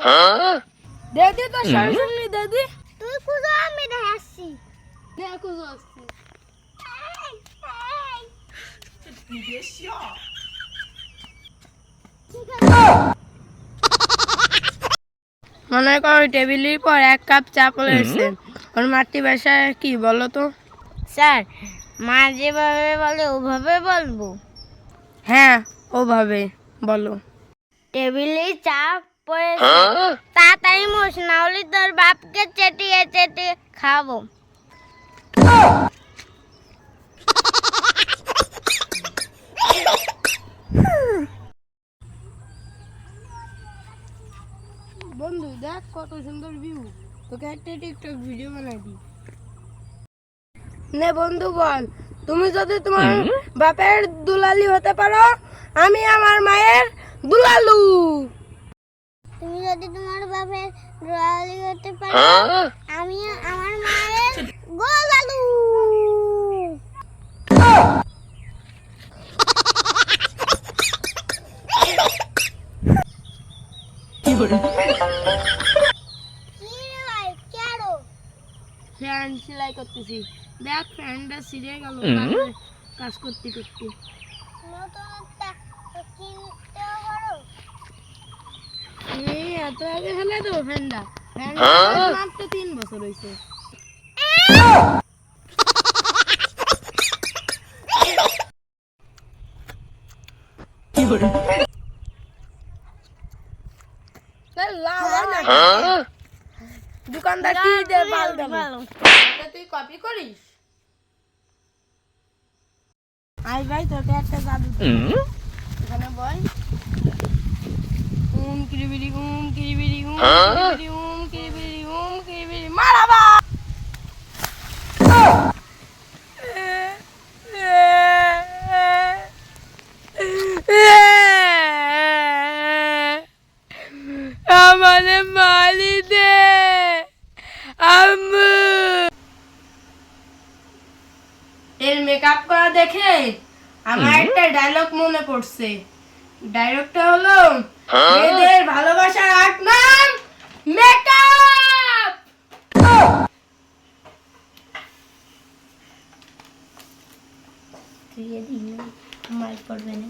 দাদি তো সরাসরি দাদি তুই খুঁজো আমি দেখাচ্ছি দেখো আসছি মনে করো টেবিলের পর এক কাপ চা পড়েছে ওর মাতৃভাষায় কি বলো তো? স্যার মা যেভাবে বলে ওভাবে বলবো। হ্যাঁ ওভাবে বলো। টেবিলে চা পড়েছে তাড়াতাড়ি মোস না হলে তোর বাপকে চেটিয়ে চেটিয়ে খাবো। বন্ধু দেখ কত সুন্দর ভিউ, তোকে একটা টিকটক ভিডিও বানাই দিই। নে বন্ধু বল, তুমি যদি তোমার বাপের দুলালি হতে পারো, আমি আমার মায়ের দুলালু। তুমি যদি তোমার বাপের রয়ালি হতে পারো আমি আমার মায়ের গোলালু। ফ্যান সেলাই করতেছি, দেখ ফ্যানটা ছিঁড়ে গেল কাজ করতে করতে। নতুন একটা কিনতে পারো। এই এত আগে ফেলে তো ফ্যানটা, মাত্র 3 বছর হয়েছে। দোকানদার কি দে বাল দেবে, তুই কপি করিস? আই ভাই তোকে একটা জাদু এখানে বল, কিরিবিরি কিরিবিরি কিরিবিরি কিরিবিরি কিরিবিরি মারাবা। আমারে মালি দে আম্মু। এর মেকআপ করা দেখে আমার একটা ডায়লগ মনে পড়ছে। ডায়লগটা হলো, মেয়েদের ভালোবাসার এক নাম মেকআপ। তুই এদি মাইক পড়বে না।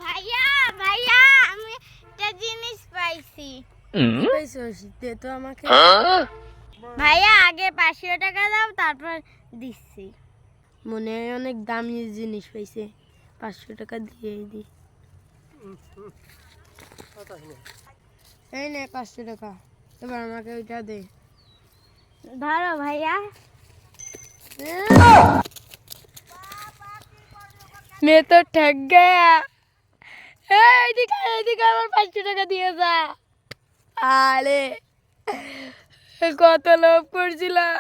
ভাইয়া ভাইয়া আমি একটা জিনিস পাইছি। কি পাইছিস? দে তো আমাকে। ভাইয়া আগে 500 টাকা দাও তারপর দিচ্ছি। মনে হয় অনেক দামি জিনিস পাইছে, 500 টাকা দিয়ে দি। এই নে 500 টাকা, এবার আমাকে ওইটা দে। ধরো ভাইয়া। मैं तो ठग गया। এদিকে আমার 500 টাকা দিয়ে যা। আরে কত লোভ করছিলাম।